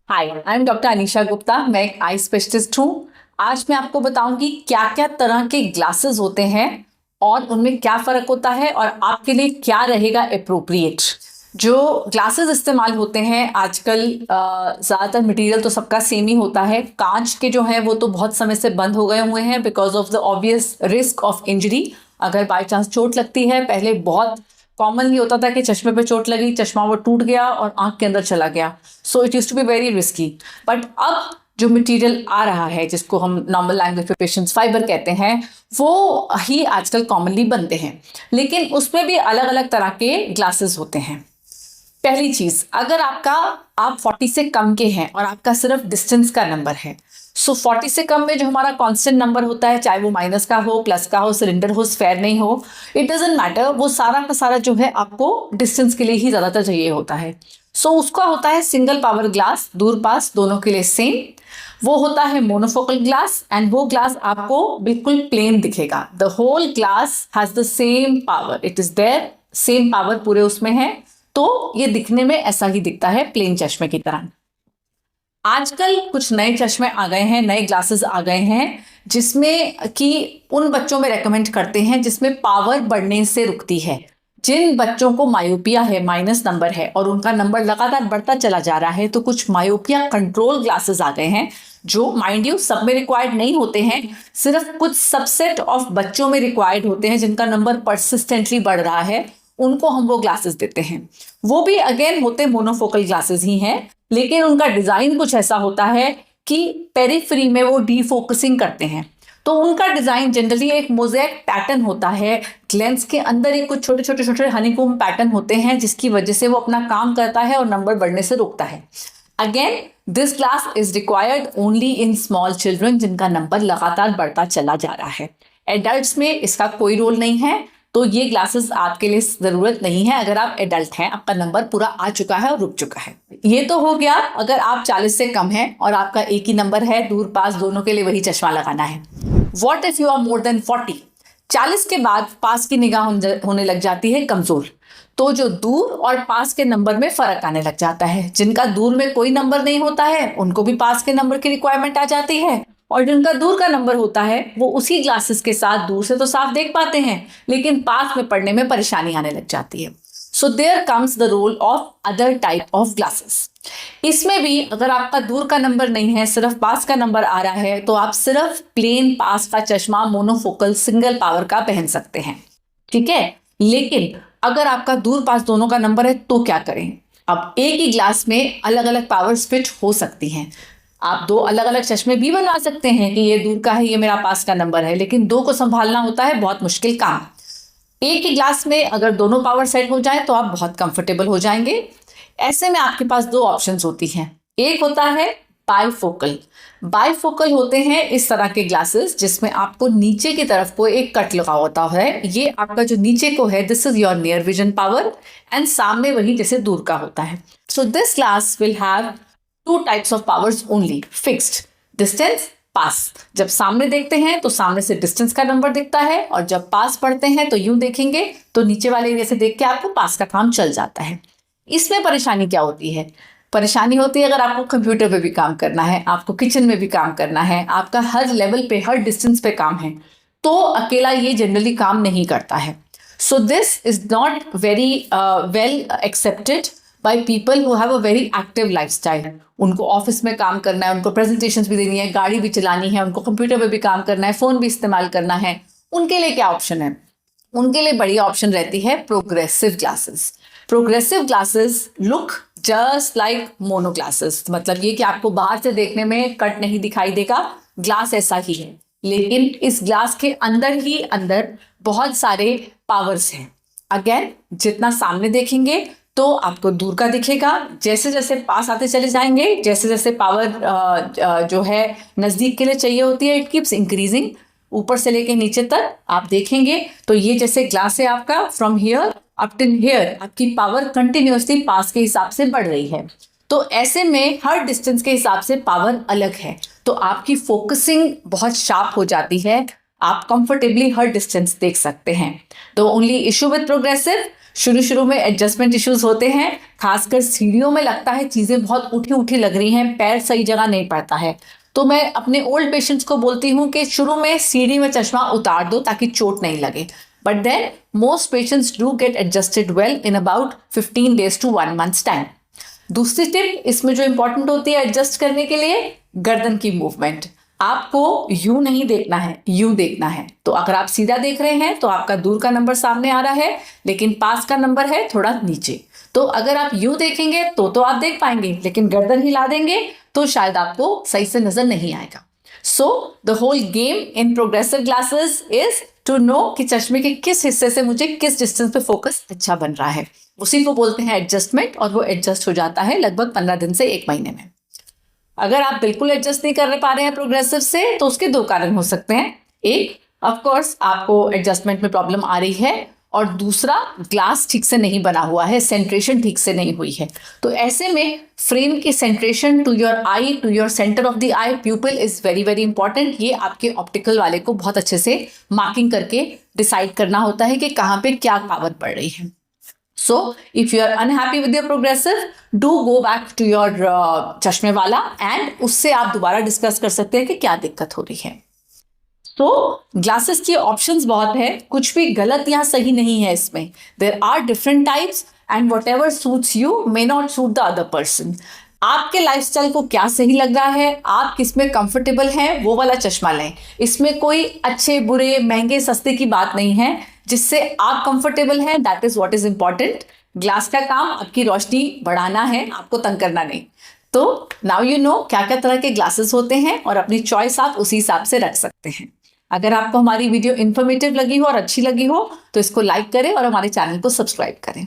Hi, I am doctor Anisha Gupta. मैं एक eye specialist हूँ। आज मैं आपको बताऊंगी क्या क्या तरह के ग्लासेस होते हैं और उनमें क्या फ़र्क होता है और आपके लिए क्या रहेगा अप्रोप्रिएट। जो ग्लासेस इस्तेमाल होते हैं आजकल, ज़्यादातर मटेरियल तो सबका सेम ही होता है। कांच के जो है वो तो बहुत समय से बंद हो गए हुए हैं because of the obvious risk of injury. अगर बाई चांस चोट लगती है, पहले बहुत कॉमनली होता था कि चश्मे पे चोट लगी, चश्मा वो टूट गया और आंख के अंदर चला गया। So it use to be very risky. But अब जो मटेरियल आ रहा है, जिसको हम नॉर्मल लैंग्वेज पे पेशेंट्स फाइबर कहते हैं, वो ही आजकल कॉमनली बनते हैं। लेकिन उसमें भी अलग अलग तरह के ग्लासेस होते हैं। पहली चीज, अगर आप 40 से कम के हैं और आपका सिर्फ डिस्टेंस का नंबर है, सो 40 से कम में जो हमारा कांस्टेंट नंबर होता है, चाहे वो माइनस का हो, प्लस का हो, सिलेंडर हो, स्फेयर नहीं हो, इट डजंट मैटर। वो सारा का सारा जो है आपको डिस्टेंस के लिए ही ज्यादातर चाहिए होता है। सो उसका होता है सिंगल पावर ग्लास, दूर पास दोनों के लिए सेम। वो होता है मोनोफोकल ग्लास एंड वो ग्लास आपको बिल्कुल प्लेन दिखेगा। The whole glass has the same power, it is there, same power पूरे उसमें है। तो ये दिखने में ऐसा ही दिखता है, प्लेन चश्मे की तरह। आजकल कुछ नए चश्मे आ गए हैं, नए ग्लासेस आ गए हैं, जिसमें कि उन बच्चों में रेकमेंड करते हैं जिसमें पावर बढ़ने से रुकती है। जिन बच्चों को मायोपिया है, माइनस नंबर है और उनका नंबर लगातार बढ़ता चला जा रहा है, तो कुछ मायोपिया कंट्रोल ग्लासेस आ गए हैं, जो माइंड यू सब में रिक्वायर्ड नहीं होते हैं, सिर्फ कुछ सबसेट ऑफ बच्चों में रिक्वायर्ड होते हैं जिनका नंबर परसिस्टेंटली बढ़ रहा है, उनको हम वो ग्लासेस देते हैं। वो भी अगेन होते मोनोफोकल ग्लासेस ही हैं, लेकिन उनका डिजाइन कुछ ऐसा होता है कि पेरिफेरी में वो डीफोकसिंग करते हैं। तो उनका डिजाइन जनरली एक मोज़ेक पैटर्न होता है। लेंस के अंदर एक कुछ छोटे छोटे छोटे हनीकॉम्ब पैटर्न होते हैं, जिसकी वजह से वो अपना काम करता है और नंबर बढ़ने से रोकता है। Again this glass is required only in small children जिनका नंबर लगातार बढ़ता चला जा रहा है। एडल्ट्स में इसका कोई रोल नहीं है, तो ये ग्लासेस आपके लिए ज़रूरत नहीं है अगर आप एडल्ट हैं, आपका नंबर पूरा आ चुका है और रुक चुका है। ये तो हो गया अगर आप 40 से कम हैं और आपका एक ही नंबर है, दूर पास दोनों के लिए वही चश्मा लगाना है। What if you are more than 40? 40 के बाद पास की निगाह होने लग जाती है कमजोर। तो जो दूर और पास के नंबर में फर्क आने लग जाता है। जिनका दूर में कोई नंबर नहीं होता है, उनको भी पास के नंबर की रिक्वायरमेंट आ जाती है, और जिनका दूर का नंबर होता है वो उसी ग्लासेस के साथ दूर से तो साफ देख पाते हैं, लेकिन पास में पढ़ने में परेशानी आने लग जाती है। So there comes the role of other type of glasses. इसमें भी अगर आपका दूर का नंबर नहीं है, सिर्फ पास का नंबर आ रहा है, तो आप सिर्फ प्लेन पास का चश्मा मोनोफोकल सिंगल पावर का पहन सकते हैं, ठीक है। लेकिन अगर आपका दूर पास दोनों का नंबर है तो क्या करें? अब एक ही ग्लास में अलग अलग पावर्स फिट हो सकती हैं। आप दो अलग अलग चश्मे भी बनवा सकते हैं कि ये दूर का है, ये मेरा पास का नंबर है, लेकिन दो को संभालना होता है बहुत मुश्किल काम। एक ही ग्लास में अगर दोनों पावर सेट हो जाए तो आप बहुत कंफर्टेबल हो जाएंगे। ऐसे में आपके पास दो ऑप्शंस होती हैं। एक होता है बाइफोकल। बाइफोकल होते हैं इस तरह के ग्लासेस जिसमें आपको नीचे की तरफ को एक कट लगा होता है। ये आपका जो नीचे को है, this is your near vision power, and सामने वही जैसे दूर का होता है। So this glass will have two types of powers only, fixed, distance, पास। जब सामने देखते हैं तो सामने से डिस्टेंस का नंबर दिखता है, और जब पास पढ़ते हैं तो यूं देखेंगे तो नीचे वाले एरिया से देख के आपको पास का काम चल जाता है। इसमें परेशानी क्या होती है? परेशानी होती है अगर आपको कंप्यूटर पे भी काम करना है, आपको किचन में भी काम करना है, आपका हर लेवल पे, हर डिस्टेंस पे काम है, तो अकेला ये जनरली काम नहीं करता है। So this is not very well accepted by people who have a very active lifestyle. उनको ऑफिस में काम करना है, उनको प्रेजेंटेशंस भी देनी है, गाड़ी भी चलानी है, उनको कंप्यूटर पे भी काम करना है, फोन भी इस्तेमाल करना है। उनके लिए क्या ऑप्शन है? उनके लिए बढ़िया ऑप्शन रहती है progressive glasses. Progressive glasses look just like mono glasses, मतलब ये कि आपको बाहर से देखने में कट नहीं दिखाई देगा, ग्लास ऐसा ही है, लेकिन इस ग्लास के अंदर ही अंदर बहुत सारे पावर्स हैं। अगेन, जितना सामने देखेंगे तो आपको दूर का दिखेगा, जैसे जैसे पास आते चले जाएंगे, जैसे जैसे पावर जो है नज़दीक के लिए चाहिए होती है, इट कीप्स इंक्रीजिंग, ऊपर से लेके नीचे तक आप देखेंगे तो ये जैसे ग्लास है आपका, from here up till here आपकी पावर कंटिन्यूसली पास के हिसाब से बढ़ रही है। तो ऐसे में हर डिस्टेंस के हिसाब से पावर अलग है, तो आपकी फोकसिंग बहुत शार्प हो जाती है, आप कंफर्टेबली हर डिस्टेंस देख सकते हैं। The only issue with progressive, शुरू शुरू में एडजस्टमेंट इश्यूज होते हैं, खासकर सीढ़ियों में लगता है चीज़ें बहुत उठी उठी लग रही हैं, पैर सही जगह नहीं पड़ता है। तो मैं अपने ओल्ड पेशेंट्स को बोलती हूँ कि शुरू में सीढ़ी में चश्मा उतार दो ताकि चोट नहीं लगे। But then most patients do get adjusted well in about 15 days to 1 month's time. दूसरी टिप इसमें जो इंपॉर्टेंट होती है एडजस्ट करने के लिए, गर्दन की मूवमेंट। आपको यूं नहीं देखना है, यूं देखना है। तो अगर आप सीधा देख रहे हैं तो आपका दूर का नंबर सामने आ रहा है, लेकिन पास का नंबर है थोड़ा नीचे। तो अगर आप यूं देखेंगे तो आप देख पाएंगे, लेकिन गर्दन हिला देंगे तो शायद आपको सही से नजर नहीं आएगा। So the whole game in progressive glasses is to know कि चश्मे के किस हिस्से से मुझे किस डिस्टेंस पे फोकस अच्छा बन रहा है। उसी को बोलते हैं एडजस्टमेंट, और वो एडजस्ट हो जाता है लगभग 15 दिन से 1 महीने में। अगर आप बिल्कुल एडजस्ट नहीं कर पा रहे हैं प्रोग्रेसिव से, तो उसके 2 कारण हो सकते हैं। एक, ऑफ कोर्स आपको एडजस्टमेंट में प्रॉब्लम आ रही है, और दूसरा ग्लास ठीक से नहीं बना हुआ है, सेंट्रेशन ठीक से नहीं हुई है। तो ऐसे में फ्रेम की centration to your eye, to your centre of the eye pupil is very very important. ये आपके ऑप्टिकल वाले को बहुत अच्छे से मार्किंग करके डिसाइड करना होता है कि कहाँ पे क्या पावर पड़ रही है। So, if you are unhappy with your progressive, do go back to your चश्मे वाला and उससे आप दोबारा डिस्कस कर सकते हैं कि क्या दिक्कत हो रही है। तो ग्लासेस की ऑप्शंस बहुत है, कुछ भी गलत या सही नहीं है इसमें। There are different types and whatever suits you may not suit the other person. आपके लाइफस्टाइल को क्या सही लग रहा है, आप किसमें कंफर्टेबल हैं, वो वाला चश्मा लें। इसमें कोई अच्छे बुरे महंगे सस्ते की बात नहीं है, जिससे आप कंफर्टेबल हैं that is what is important. Glass का काम आपकी रोशनी बढ़ाना है, आपको तंग करना नहीं। तो नाउ यू नो क्या क्या तरह के ग्लासेस होते हैं, और अपनी चॉइस आप उसी हिसाब से रख सकते हैं। अगर आपको हमारी वीडियो इन्फॉर्मेटिव लगी हो और अच्छी लगी हो तो इसको लाइक करें और हमारे चैनल को सब्सक्राइब करें।